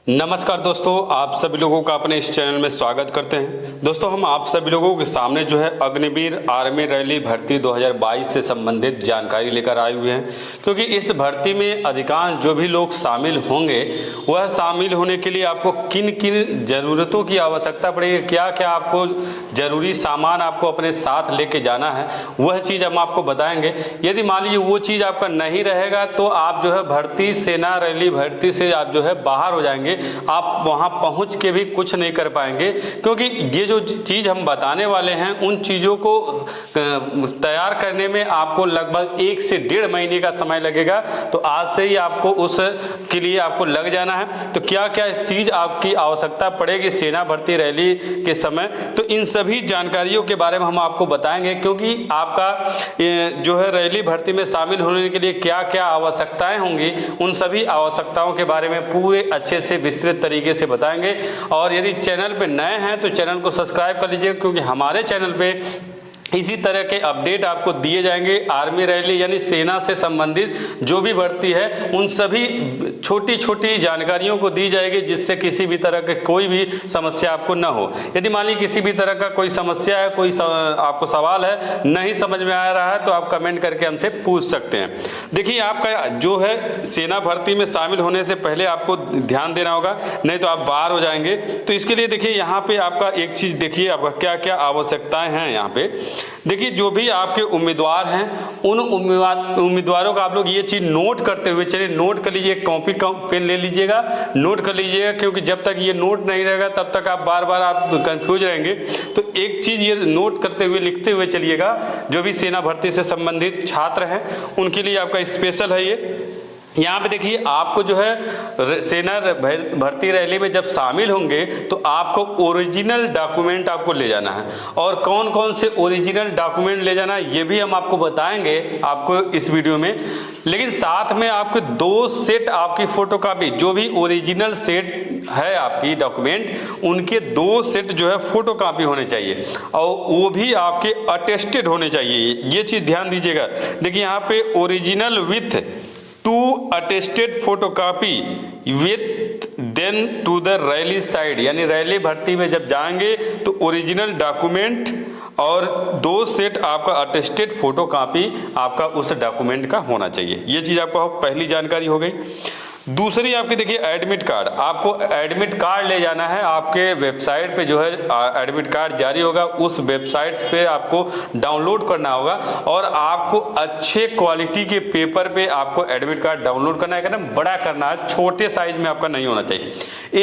नमस्कार दोस्तों, आप सभी लोगों का अपने इस चैनल में स्वागत करते हैं। दोस्तों, हम आप सभी लोगों के सामने जो है अग्निवीर आर्मी रैली भर्ती 2022 से संबंधित जानकारी लेकर आए हुए हैं, क्योंकि इस भर्ती में अधिकांश जो भी लोग शामिल होंगे वह शामिल होने के लिए आपको किन किन ज़रूरतों की आवश्यकता पड़ेगी, क्या क्या आपको ज़रूरी सामान आपको अपने साथ लेके जाना है, वह चीज़ हम आपको बताएंगे। यदि मान लीजिए वो चीज़ आपका नहीं रहेगा तो आप जो है भर्ती सेना रैली भर्ती से आप जो है बाहर हो जाएंगे, आप वहां पहुंच के भी कुछ नहीं कर पाएंगे, क्योंकि ये जो चीज़ हम बताने वाले हैं उन चीज़ों को तैयार करने में आपको लगभग 1 से 1.5 महीने का समय लगेगा। तो आज से ही आपको उस के लिए आपको लग जाना है। तो क्या क्या चीज़ आपकी आवश्यकता पड़ेगी सेना भर्ती रैली के समय, तो इन सभी जानकारियों के बारे में हम आपको बताएंगे, क्योंकि आपका जो है रैली भर्ती में शामिल होने के लिए क्या क्या आवश्यकताएं होंगी, उन सभी आवश्यकताओं के बारे में पूरे अच्छे से विस्तृत तरीके से बताएंगे। और यदि चैनल पे नए हैं तो चैनल को सब्सक्राइब कर लीजिए, क्योंकि हमारे चैनल पे इसी तरह के अपडेट आपको दिए जाएंगे। आर्मी रैली यानी सेना से संबंधित जो भी भर्ती है उन सभी छोटी छोटी जानकारियों को दी जाएगी, जिससे किसी भी तरह के कोई भी समस्या आपको न हो। यदि मान लीजिए किसी भी तरह का कोई समस्या है, कोई आपको सवाल है, नहीं समझ में आ रहा है, तो आप कमेंट करके हमसे पूछ सकते हैं। देखिए, आपका जो है सेना भर्ती में शामिल होने से पहले आपको ध्यान देना होगा, नहीं तो आप बाहर हो जाएंगे। तो इसके लिए देखिए यहाँ पे आपका एक चीज़ देखिए, आपका क्या क्या आवश्यकताएं हैं। यहाँ पे देखिए, जो भी आपके उम्मीदवार हैं उन उम्मीदवारों का आप लोग ये चीज़ नोट करते हुए चलिए, नोट कर लीजिए, कॉपी पेन ले लीजिएगा, नोट कर लीजिएगा, क्योंकि जब तक ये नोट नहीं रहेगा तब तक आप बार बार आप कंफ्यूज रहेंगे। तो एक चीज़ ये नोट करते हुए लिखते हुए चलिएगा, जो भी सेना भर्ती से संबंधित छात्र हैं उनके लिए आपका स्पेशल है ये। यहाँ पे देखिए, आपको जो है सेना भर्ती रैली में जब शामिल होंगे तो आपको ओरिजिनल डॉक्यूमेंट आपको ले जाना है, और कौन कौन से ओरिजिनल डॉक्यूमेंट ले जाना है ये भी हम आपको बताएंगे आपको इस वीडियो में। लेकिन साथ में आपके 2 सेट आपकी फोटोकॉपी, जो भी ओरिजिनल सेट है आपकी डॉक्यूमेंट, उनके 2 सेट जो है फोटोकॉपी होने चाहिए, और वो भी आपके अटेस्टेड होने चाहिए। ये चीज़ ध्यान दीजिएगा। देखिए, यहाँ पे original with 2 attested photocopy with then to the rally side, यानी रैली भर्ती में जब जाएंगे तो ओरिजिनल डॉक्यूमेंट और 2 सेट आपका अटेस्टेड फोटोकॉपी आपका उस डॉक्यूमेंट का होना चाहिए। ये चीज़ आपको पहली जानकारी हो गई। दूसरी आपकी देखिए एडमिट कार्ड, आपको एडमिट कार्ड ले जाना है। आपके वेबसाइट पे जो है एडमिट कार्ड जारी होगा, उस वेबसाइट पे आपको डाउनलोड करना होगा, और आपको अच्छे क्वालिटी के पेपर पे आपको एडमिट कार्ड डाउनलोड करना है। एकदम बड़ा करना है, छोटे साइज में आपका नहीं होना चाहिए।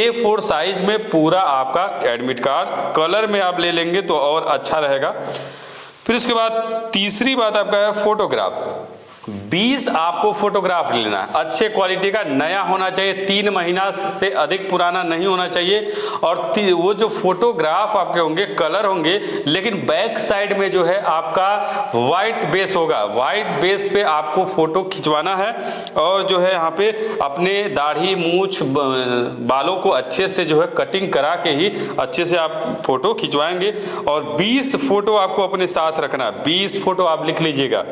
A4 साइज में पूरा आपका एडमिट कार्ड, कलर में आप ले लेंगे तो और अच्छा रहेगा। फिर उसके बाद तीसरी बात आपका है फोटोग्राफ। 20 आपको फोटोग्राफ लेना है, अच्छे क्वालिटी का, नया होना चाहिए, 3 महीना से अधिक पुराना नहीं होना चाहिए। और वो जो फोटोग्राफ आपके होंगे कलर होंगे, लेकिन बैक साइड में जो है आपका वाइट बेस होगा, वाइट बेस पे आपको फोटो खिंचवाना है। और जो है यहाँ पे अपने दाढ़ी मूछ बालों को अच्छे से जो है कटिंग करा के ही अच्छे से आप फोटो खिंचवाएंगे। और 20 फोटो आपको अपने साथ रखना, 20 फोटो आप लिख लीजिएगा।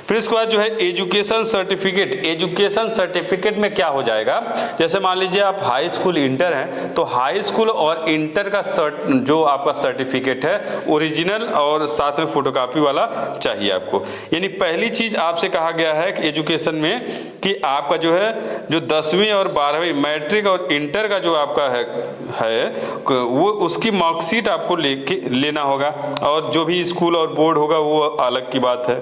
फिर इसके बाद जो है एजुकेशन सर्टिफिकेट। एजुकेशन सर्टिफिकेट में क्या हो जाएगा, जैसे मान लीजिए आप हाई स्कूल इंटर हैं, तो हाई स्कूल और इंटर का जो आपका सर्टिफिकेट है ओरिजिनल और साथ में फोटोकॉपी वाला चाहिए आपको। यानी पहली चीज आपसे कहा गया है कि एजुकेशन में कि आपका जो है जो 10वीं और 12वीं मैट्रिक और इंटर का जो आपका है वो उसकी मार्कशीट आपको लेना होगा, और जो भी स्कूल और बोर्ड होगा वो अलग की बात है।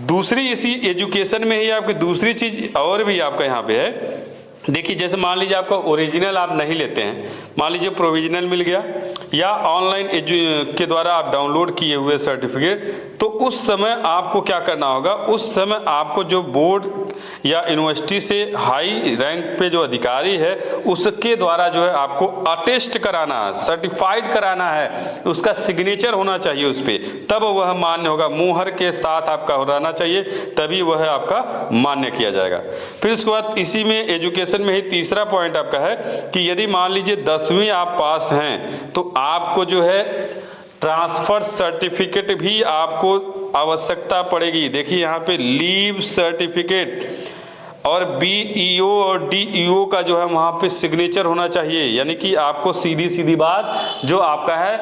दूसरी इसी एजुकेशन में ही आपकी दूसरी चीज और भी आपका यहाँ पे है। देखिए, जैसे मान लीजिए आपका ओरिजिनल आप नहीं लेते हैं, मान लीजिए प्रोविजनल मिल गया या ऑनलाइन के द्वारा आप डाउनलोड किए हुए सर्टिफिकेट, तो उस समय आपको क्या करना होगा, उस समय आपको जो बोर्ड या यूनिवर्सिटी से हाई रैंक पे जो अधिकारी है उसके द्वारा जो है आपको अटेस्ट कराना है, सर्टिफाइड कराना है, उसका सिग्नेचर होना चाहिए उस पर, तब वह मान्य होगा। मुहर के साथ आपका रहना चाहिए, तभी वह आपका मान्य किया जाएगा। फिर उसके बाद इसी में एजुकेशन में ही तीसरा पॉइंट आपका है कि यदि मान लीजिए 10वीं आप पास हैं तो आपको जो है ट्रांसफर सर्टिफिकेट भी आपको आवश्यकता पड़ेगी। देखिए यहाँ पे लीव सर्टिफिकेट और BEO और DEO का जो है वहाँ पे सिग्नेचर होना चाहिए। यानी कि आपको सीधी बात जो आपका है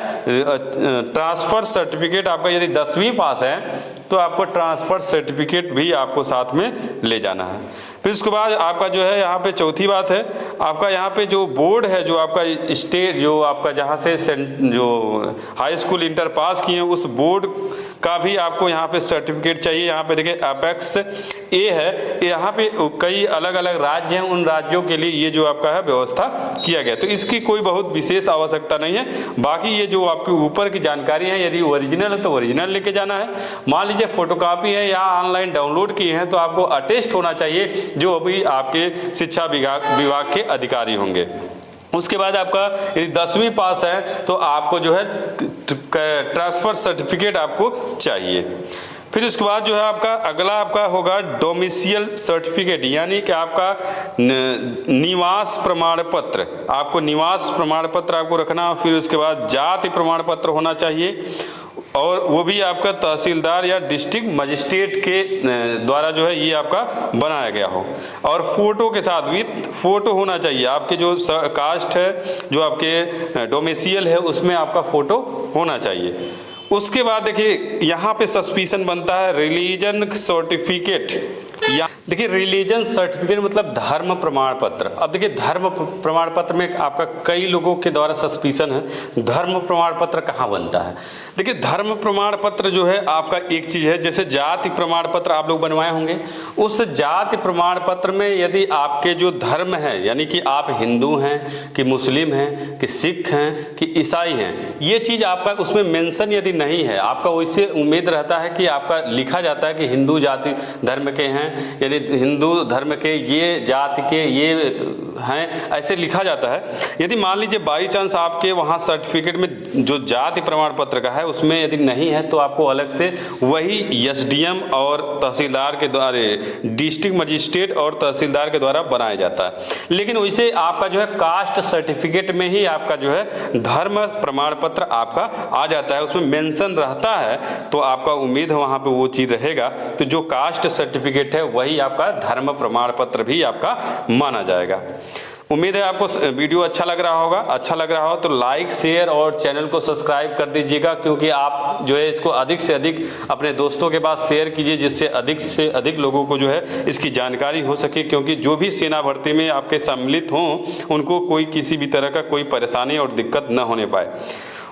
ट्रांसफ़र सर्टिफिकेट आपका यदि 10वीं पास है तो आपको ट्रांसफ़र सर्टिफिकेट भी आपको साथ में ले जाना है। फिर उसके बाद आपका जो है यहाँ पे चौथी बात है, आपका यहाँ पे जो बोर्ड है जो आपका स्टेट जो आपका जहाँ से जो हाई स्कूल इंटर पास किए हैं उस बोर्ड का भी आपको यहाँ पे सर्टिफिकेट चाहिए। यहाँ पे देखिए अपेक्स ए है, यहाँ पे कई अलग अलग राज्य हैं, उन राज्यों के लिए ये जो आपका है व्यवस्था किया गया, तो इसकी कोई बहुत विशेष आवश्यकता नहीं है। बाकी ये जो आपके ऊपर की जानकारी है यदि ओरिजिनल है तो ओरिजिनल लेके जाना है, मान लीजिए फोटोकॉपी है या ऑनलाइन डाउनलोड किए हैं तो आपको अटेस्ट होना चाहिए जो अभी आपके शिक्षा विभाग के अधिकारी होंगे। उसके बाद आपका यदि 10वीं पास है तो आपको जो है ट्रांसफ़र सर्टिफिकेट आपको चाहिए। फिर उसके बाद जो है आपका अगला आपका होगा डोमिसियल सर्टिफिकेट, यानी कि आपका निवास प्रमाण पत्र, आपको निवास प्रमाण पत्र आपको रखना। फिर उसके बाद जाति प्रमाण पत्र होना चाहिए और वो भी आपका तहसीलदार या डिस्ट्रिक्ट मजिस्ट्रेट के द्वारा जो है ये आपका बनाया गया हो, और फोटो के साथ विथ फोटो होना चाहिए। आपके जो कास्ट है जो आपके डोमिसियल है उसमें आपका फोटो होना चाहिए। उसके बाद देखिए यहाँ पे सस्पिशन बनता है रिलीजन सर्टिफिकेट, या देखिए रिलीजन सर्टिफिकेट मतलब धर्म प्रमाण पत्र। अब देखिए धर्म प्रमाण पत्र में आपका कई लोगों के द्वारा सस्पिशन है धर्म प्रमाण पत्र कहाँ बनता है। देखिए धर्म प्रमाण पत्र जो है आपका एक चीज़ है, जैसे जाति प्रमाण पत्र आप लोग बनवाए होंगे, उस जाति प्रमाण पत्र में यदि आपके जो धर्म है यानी कि आप हिंदू हैं कि मुस्लिम हैं कि सिख हैं कि ईसाई हैं, ये चीज़ आपका उसमें मेंशन यदि नहीं है, आपका वैसे उम्मीद रहता है कि आपका लिखा जाता है कि हिंदू जाति धर्म के हैं यानी हिंदू धर्म के ये जाति के ये हैं, ऐसे लिखा जाता है। यदि मान लीजिए बाई चांस आपके वहाँ सर्टिफिकेट में जो जाति प्रमाण पत्र का है उसमें यदि नहीं है तो आपको अलग से वही SDM और तहसीलदार के द्वारा डिस्ट्रिक्ट मजिस्ट्रेट और तहसीलदार के द्वारा बनाया जाता है। लेकिन वैसे आपका जो है कास्ट सर्टिफिकेट में ही आपका जो है धर्म प्रमाण पत्र आपका आ जाता है, उसमें मेंशन रहता है, तो आपका उम्मीद है वहाँ पे वो चीज़ रहेगा। तो जो कास्ट सर्टिफिकेट है वही आपका धर्म प्रमाण पत्र भी आपका माना जाएगा। उम्मीद है आपको वीडियो अच्छा लग रहा होगा। अच्छा लग रहा हो तो लाइक शेयर और चैनल को सब्सक्राइब कर दीजिएगा, क्योंकि आप जो है इसको अधिक से अधिक अपने दोस्तों के पास शेयर कीजिए जिससे अधिक लोगों को जो है इसकी जानकारी हो सके, क्योंकि जो भी सेना भर्ती में आपके सम्मिलित हों उनको कोई किसी भी तरह का कोई परेशानी और दिक्कत न होने पाए।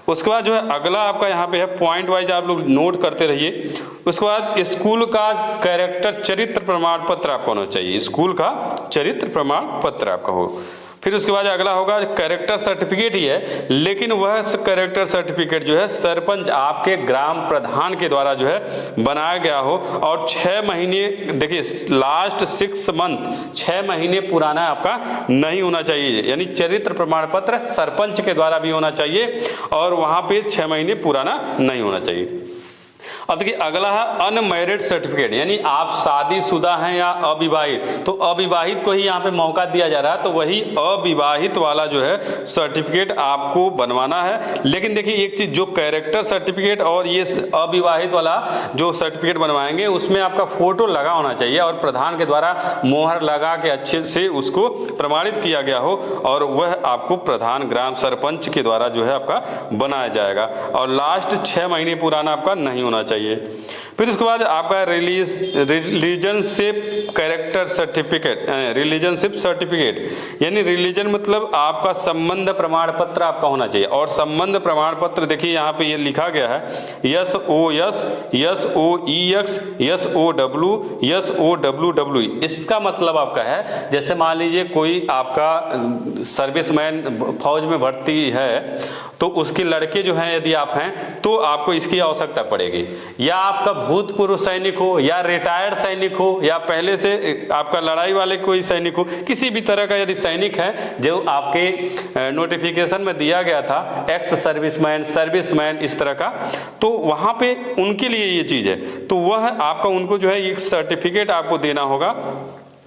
उसके बाद जो है अगला आपका यहाँ पे है पॉइंट वाइज आप लोग नोट करते रहिए। उसके बाद स्कूल का कैरेक्टर चरित्र प्रमाण पत्र आपका होना चाहिए, स्कूल का चरित्र प्रमाण पत्र आपका हो। फिर उसके बाद अगला होगा कैरेक्टर सर्टिफिकेट ही है, लेकिन वह कैरेक्टर सर्टिफिकेट जो है सरपंच आपके ग्राम प्रधान के द्वारा जो है बनाया गया हो और 6 महीने देखिए लास्ट 6 मंथ 6 महीने पुराना आपका नहीं होना चाहिए, यानी चरित्र प्रमाण पत्र सरपंच के द्वारा भी होना चाहिए और वहाँ पे 6 महीने पुराना नहीं होना चाहिए। अब देखिए अगला है अनमैरिड सर्टिफिकेट, यानी आप शादीशुदा हैं या अविवाहित, तो अविवाहित को ही यहाँ पे मौका दिया जा रहा है, तो वही अविवाहित वाला जो है सर्टिफिकेट आपको बनवाना है। लेकिन देखिए एक चीज़, जो कैरेक्टर सर्टिफिकेट और ये अविवाहित वाला जो सर्टिफिकेट बनवाएंगे उसमें आपका फोटो लगा होना चाहिए और प्रधान के द्वारा मोहर लगा के अच्छे से उसको प्रमाणित किया गया हो, और वह आपको प्रधान ग्राम सरपंच के द्वारा जो है आपका बनाया जाएगा, और लास्ट 6 महीने पुराना आपका नहीं होना चाहिए। फिर उसके बाद आपका रिलीजनशिप कैरेक्टर सर्टिफिकेट, रिलीजनशिप सर्टिफिकेट, यानी रिलीजन मतलब आपका संबंध प्रमाण पत्र आपका होना चाहिए। और संबंध प्रमाण पत्र देखिए यहाँ पे ये लिखा गया है SOS, SOEX, SOW, SOWW। इसका मतलब आपका है जैसे मान लीजिए कोई आपका सर्विसमैन फौज में भर्ती है तो उसके लड़के जो हैं यदि आप हैं तो आपको इसकी आवश्यकता पड़ेगी, या आपका भूतपूर्व सैनिक हो या रिटायर्ड सैनिक हो या पहले से आपका लड़ाई वाले कोई सैनिक हो, किसी भी तरह का यदि सैनिक है जो आपके नोटिफिकेशन में दिया गया था एक्स सर्विसमैन इस तरह का, तो वहाँ पे उनके लिए ये चीज़ है, तो वह आपका उनको जो है एक सर्टिफिकेट आपको देना होगा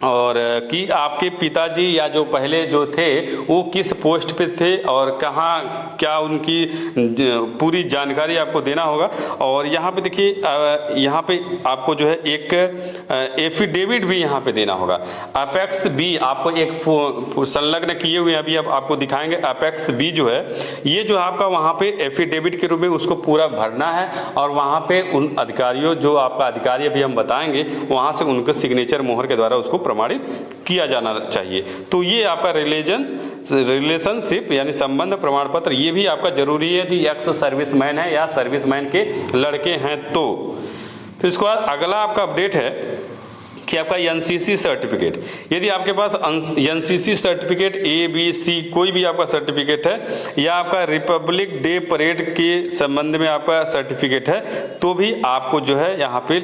और कि आपके पिताजी या जो पहले जो थे वो किस पोस्ट पे थे और कहाँ क्या उनकी पूरी जानकारी आपको देना होगा। और यहाँ पे देखिए यहाँ पे आपको जो है एक एफिडेविट भी यहाँ पे देना होगा। अपेक्स बी आपको एक संलग्न किए हुए अभी अब आपको दिखाएंगे। अपेक्स बी जो है ये जो आपका वहाँ पे एफिडेविट के रूप में उसको पूरा भरना है और वहाँ पे उन अधिकारियों जो आपका अधिकारी अभी हम बताएंगे वहाँ से उनके सिग्नेचर मोहर के द्वारा उसको प्रमाणित किया जाना चाहिए। तो ये आपका रिलेशनशिप यानी संबंध प्रमाण पत्र ये भी आपका जरूरी है यदि एक्स सर्विसमैन है या सर्विसमैन के लड़के हैं तो। फिर इसके बाद अगला आपका अपडेट है कि आपका एनसीसी सर्टिफिकेट, यदि आपके पास NCC certificate A B C कोई भी आपका सर्टिफिकेट है या आपका रिपब्लिक डे परेड के संबंध में आपका सर्टिफिकेट है तो भी आपको जो है यहाँ पे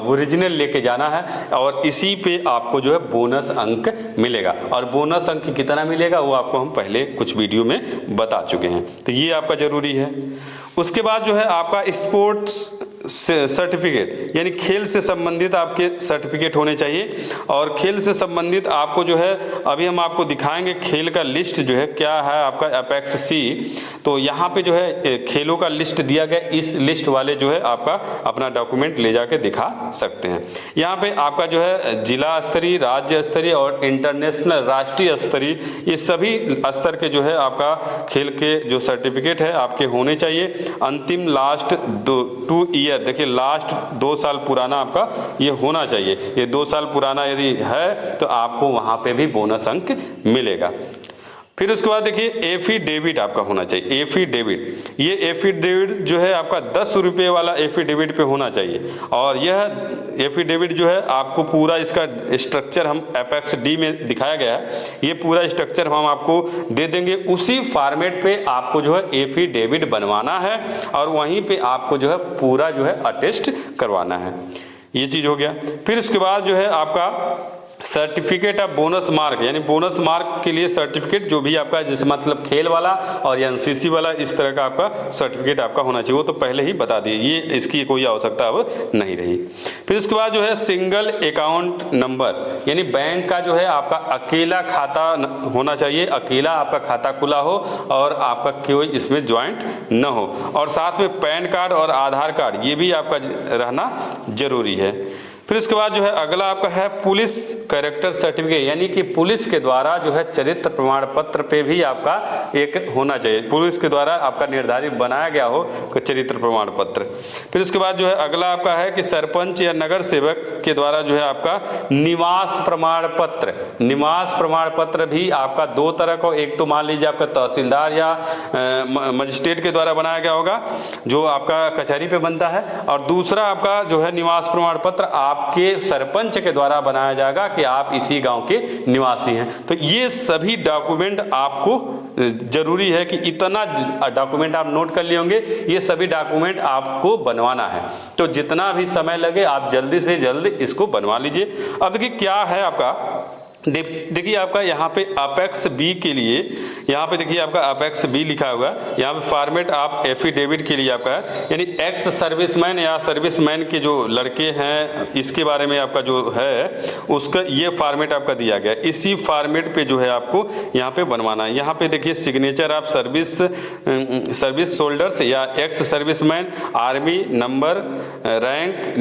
ओरिजिनल लेके जाना है और इसी पे आपको जो है बोनस अंक मिलेगा। और बोनस अंक कितना मिलेगा वो आपको हम पहले कुछ वीडियो में बता चुके हैं, तो ये आपका ज़रूरी है। उसके बाद जो है आपका स्पोर्ट्स सर्टिफिकेट यानी खेल से संबंधित आपके सर्टिफिकेट होने चाहिए। और खेल से संबंधित आपको जो है अभी हम आपको दिखाएंगे खेल का लिस्ट जो है क्या है आपका अपेक्स सी। तो यहाँ पे जो है खेलों का लिस्ट दिया गया, इस लिस्ट वाले जो है आपका अपना डॉक्यूमेंट ले जाके दिखा सकते हैं। यहाँ पे आपका जो है जिला स्तरीय, राज्य स्तरीय और इंटरनेशनल राष्ट्रीय स्तरीय ये सभी स्तर के जो है आपका खेल के जो सर्टिफिकेट है आपके होने चाहिए। अंतिम लास्ट 2 ईयर देखिए लास्ट 2 साल पुराना आपका ये होना चाहिए। ये 2 साल पुराना यदि है तो आपको वहाँ पे भी बोनस अंक मिलेगा। फिर उसके बाद देखिए एफिडेविट आपका होना चाहिए। एफिडेविट ये एफिडेविट जो है आपका 10 रुपये वाला एफिडेविट पे होना चाहिए। और यह एफिडेविट जो है आपको पूरा इसका स्ट्रक्चर हम अपेक्स डी में दिखाया गया है, ये पूरा स्ट्रक्चर हम आपको दे देंगे। उसी फॉर्मेट पे आपको जो है एफिडेविट बनवाना है और वहीं पे आपको जो है पूरा जो है अटेस्ट करवाना है। ये चीज़ हो गया। फिर उसके बाद जो है आपका सर्टिफिकेट ऑफ बोनस मार्क यानी बोनस मार्क के लिए सर्टिफिकेट जो भी आपका जैसे मतलब खेल वाला और एनसीसी वाला इस तरह का आपका सर्टिफिकेट आपका होना चाहिए। वो तो पहले ही बता दिए, ये इसकी कोई आवश्यकता अब नहीं रही। फिर उसके बाद जो है सिंगल अकाउंट नंबर यानी बैंक का जो है आपका अकेला खाता होना चाहिए, अकेला आपका खाता खुला हो और आपका कोई इसमें ज्वाइंट न हो। और साथ में पैन कार्ड और आधार कार्ड ये भी आपका रहना जरूरी है। फिर उसके बाद जो है अगला आपका है पुलिस कैरेक्टर सर्टिफिकेट यानी कि पुलिस के द्वारा जो है चरित्र प्रमाण पत्र पे भी आपका एक होना चाहिए, पुलिस के द्वारा आपका निर्धारित बनाया गया हो चरित्र प्रमाण पत्र। फिर उसके बाद जो है अगला आपका है कि सरपंच या नगर सेवक के द्वारा जो है आपका निवास प्रमाण पत्र, निवास प्रमाण पत्र भी आपका 2 तरह का, एक तो मान लीजिए आपका तहसीलदार या मजिस्ट्रेट के द्वारा बनाया गया होगा जो आपका कचहरी पे बनता है, और दूसरा आपका जो है निवास प्रमाण पत्र आपके सरपंच के द्वारा बनाया जाएगा कि आप इसी गांव के निवासी हैं। तो ये सभी डॉक्यूमेंट आपको जरूरी है कि इतना डॉक्यूमेंट आप नोट कर लिए होंगे, ये सभी डॉक्यूमेंट आपको बनवाना है। तो जितना भी समय लगे आप जल्दी से जल्दी इसको बनवा लीजिए। अब देखिए क्या है आपका, देखिए आपका यहाँ पे अपेक्स बी के लिए यहाँ पे देखिए आपका अपेक्स बी लिखा हुआ है। यहाँ पे फॉर्मेट आप एफिडेविट के लिए आपका है यानी एक्स सर्विसमैन या सर्विसमैन के जो लड़के हैं इसके बारे में आपका जो है उसका ये फॉर्मेट आपका दिया गया है। इसी फॉर्मेट पे जो है आपको यहाँ पे बनवाना है। यहाँ पे देखिए सिग्नेचर आप सर्विस होल्डर्स या ex serviceman, army, number, rank,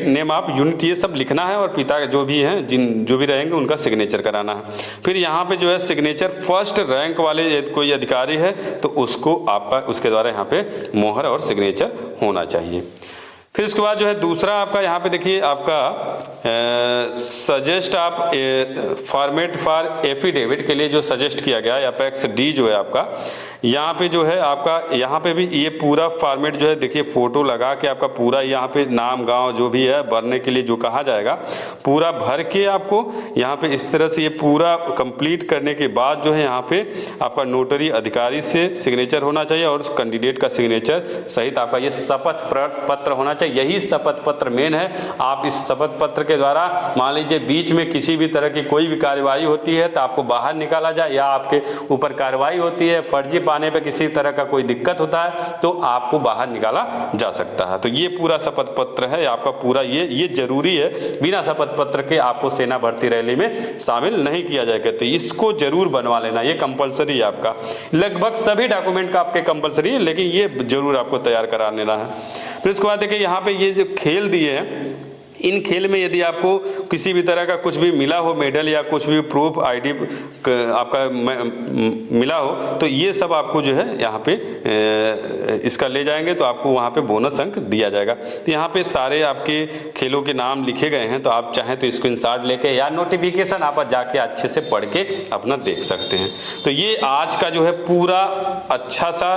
name of unit ये सब लिखना है और पिता जो भी हैं जो भी रहेंगे उनका सिग्नेचर कराना है। फिर यहाँ पे जो है सिग्नेचर फर्स्ट रैंक वाले कोई अधिकारी है तो उसको आपका उसके द्वारा यहाँ पे मोहर और सिग्नेचर होना चाहिए। फिर उसके बाद जो है दूसरा आपका यहाँ पे देखिए आपका सजेस्ट आप फॉर्मेट फॉर एफिडेविट के लिए जो सजेस्ट किया गया है अपेक्स डी जो है आपका यहाँ पे जो है आपका यहाँ पे भी ये पूरा फॉर्मेट जो है देखिए फोटो लगा के आपका पूरा यहाँ पे नाम गांव जो भी है भरने के लिए जो कहा जाएगा पूरा भर के आपको यहाँ पे इस तरह से ये पूरा कंप्लीट करने के बाद जो है यहाँ पे आपका नोटरी अधिकारी से सिग्नेचर होना चाहिए और कैंडिडेट का सिग्नेचर सहित आपका ये शपथ पत्र होना चाहिए। यही शपथ पत्र मेन है। आप इस शपथ पत्र के द्वारा मान लीजिए बीच में किसी भी तरह की कोई भी कार्रवाई होती है तो आपको बाहर निकाला जाए, या आपके ऊपर कार्रवाई होती है, फर्जी पाने पे किसी तरह का कोई दिक्कत होता है तो आपको बाहर निकाला जा सकता है। तो ये पूरा शपथ पत्र है आपका पूरा, ये जरूरी है। बिना शपथ पत्र के आपको सेना भर्ती रैली में शामिल नहीं किया जाएगा, तो इसको जरूर बनवा लेना, ये कंपलसरी है आपका। लगभग सभी डॉक्यूमेंट का आपके कंपलसरी है, लेकिन ये जरूर आपको तैयार करा लेना है। फिर उसके बाद देखिए यहाँ पे ये जो खेल दिए हैं, इन खेल में यदि आपको किसी भी तरह का कुछ भी मिला हो, मेडल या कुछ भी प्रूफ आईडी आपका मिला हो, तो ये सब आपको जो है यहाँ पे इसका ले जाएंगे तो आपको वहाँ पे बोनस अंक दिया जाएगा। तो यहाँ पे सारे आपके खेलों के नाम लिखे गए हैं, तो आप चाहें तो स्क्रीनशॉट लेके या नोटिफिकेशन आप जाके अच्छे से पढ़ के अपना देख सकते हैं। तो ये आज का जो है पूरा अच्छा सा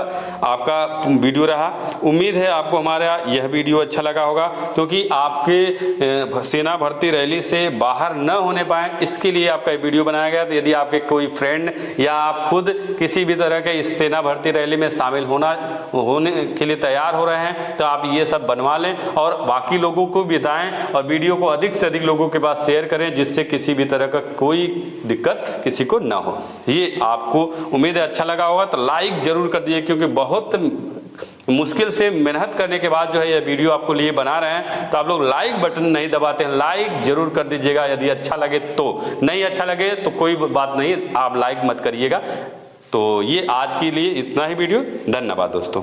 आपका वीडियो रहा। उम्मीद है आपको हमारा यह वीडियो अच्छा लगा होगा, क्योंकि आपके सेना भर्ती रैली से बाहर न होने पाए इसके लिए आपका वीडियो बनाया गया। तो यदि आपके कोई फ्रेंड या आप खुद किसी भी तरह के इस सेना भर्ती रैली में शामिल होने के लिए तैयार हो रहे हैं तो आप ये सब बनवा लें और बाकी लोगों को भी बताएं, और वीडियो को अधिक से अधिक लोगों के पास शेयर करें, जिससे किसी भी तरह का कोई दिक्कत किसी को ना हो। ये आपको उम्मीद है अच्छा लगा होगा, तो लाइक जरूर कर दीजिए, क्योंकि बहुत मुश्किल से मेहनत करने के बाद जो है ये वीडियो आपको लिए बना रहे हैं, तो आप लोग लाइक बटन नहीं दबाते हैं, लाइक जरूर कर दीजिएगा। यदि अच्छा लगे तो, नहीं अच्छा लगे तो कोई बात नहीं, आप लाइक मत करिएगा। तो ये आज के लिए इतना ही वीडियो। धन्यवाद दोस्तों।